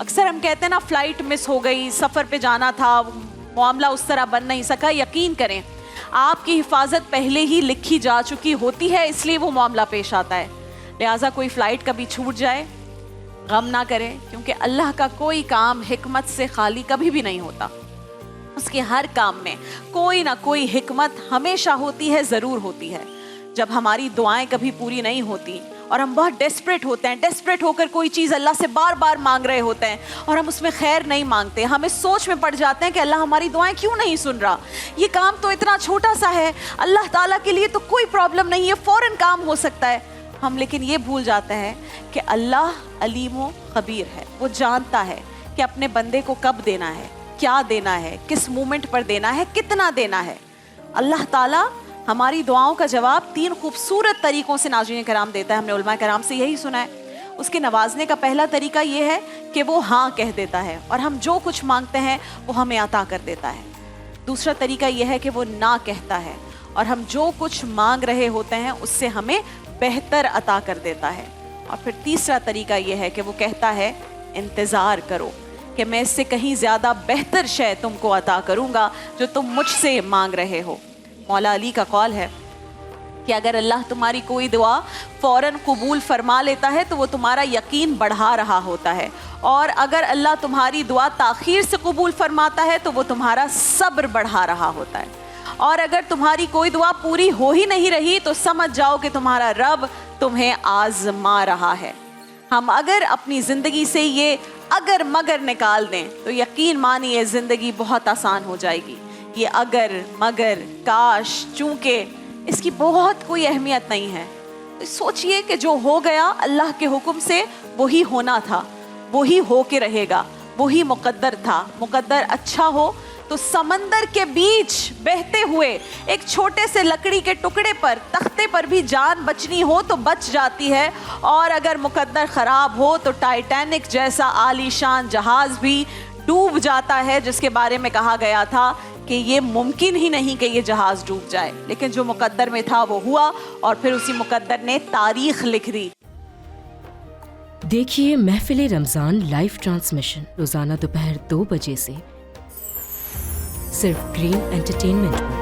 اکثر ہم کہتے ہیں نا فلائٹ مس ہو گئی, سفر پہ جانا تھا, معاملہ اس طرح بن نہیں سکا. یقین کریں آپ کی حفاظت پہلے ہی لکھی جا چکی ہوتی ہے, اس لیے وہ معاملہ پیش آتا ہے. لہٰذا کوئی فلائٹ کبھی چھوٹ جائے غم نہ کرے, کیونکہ اللہ کا کوئی کام حکمت سے خالی کبھی بھی نہیں ہوتا. اس کے ہر کام میں کوئی نہ کوئی حکمت ہمیشہ ہوتی ہے, ضرور ہوتی ہے. جب ہماری دعائیں کبھی پوری نہیں ہوتی اور ہم بہت ڈیسپریٹ ہوتے ہیں, ڈیسپریٹ ہو کر کوئی چیز اللہ سے بار بار مانگ رہے ہوتے ہیں اور ہم اس میں خیر نہیں مانگتے, ہم اس سوچ میں پڑ جاتے ہیں کہ اللہ ہماری دعائیں کیوں نہیں سن رہا, یہ کام تو اتنا چھوٹا سا ہے, اللہ تعالیٰ کے لیے تو کوئی پرابلم نہیں ہے, فوراً کام ہو سکتا ہے. ہم لیکن یہ بھول جاتے ہیں کہ اللہ علیم و خبیر ہے, وہ جانتا ہے کہ اپنے بندے کو کب دینا ہے, کیا دینا ہے, کس مومنٹ پر دینا ہے, کتنا دینا ہے. اللہ تعالیٰ ہماری دعاؤں کا جواب 3 خوبصورت طریقوں سے ناظرین کرام دیتا ہے. ہم نے علماء کرام سے یہی سنا ہے. اس کے نوازنے کا پہلا طریقہ یہ ہے کہ وہ ہاں کہہ دیتا ہے اور ہم جو کچھ مانگتے ہیں وہ ہمیں عطا کر دیتا ہے. دوسرا طریقہ یہ ہے کہ وہ نہ کہتا ہے اور ہم جو کچھ مانگ رہے ہوتے ہیں اس سے ہمیں بہتر عطا کر دیتا ہے. اور پھر تیسرا طریقہ یہ ہے کہ وہ کہتا ہے انتظار کرو کہ میں اس سے کہیں زیادہ بہتر شے تم کو عطا کروں گا جو تم مجھ سے مانگ رہے ہو. مولا علی کا قول ہے کہ اگر اللہ تمہاری کوئی دعا فوراً قبول فرما لیتا ہے تو وہ تمہارا یقین بڑھا رہا ہوتا ہے, اور اگر اللہ تمہاری دعا تاخیر سے قبول فرماتا ہے تو وہ تمہارا صبر بڑھا رہا ہوتا ہے. اور اگر تمہاری کوئی دعا پوری ہو ہی نہیں رہی تو سمجھ جاؤ کہ تمہارا رب تمہیں آزما رہا ہے. ہم اگر اپنی زندگی سے یہ اگر مگر نکال دیں تو یقین مانیے زندگی بہت آسان ہو جائے گی. یہ اگر مگر کاش چونکہ اس کی بہت کوئی اہمیت نہیں ہے. سوچئے کہ جو ہو گیا اللہ کے حکم سے وہی ہونا تھا, وہی ہو کے رہے گا, وہی مقدر تھا. مقدر اچھا ہو تو سمندر کے بیچ بہتے ہوئے ایک چھوٹے سے لکڑی کے ٹکڑے پر, تختے پر بھی جان بچنی ہو تو بچ جاتی ہے, اور اگر مقدر خراب ہو تو ٹائٹینک جیسا عالی شان جہاز بھی ڈوب جاتا ہے, جس کے بارے میں کہا گیا تھا کہ یہ ممکن ہی نہیں کہ یہ جہاز ڈوب جائے. لیکن جو مقدر میں تھا وہ ہوا, اور پھر اسی مقدر نے تاریخ لکھ دی. دیکھیے محفل رمضان لائیو ٹرانسمیشن روزانہ دوپہر 2 بجے سے صرف گرین انٹرٹینمنٹ پر.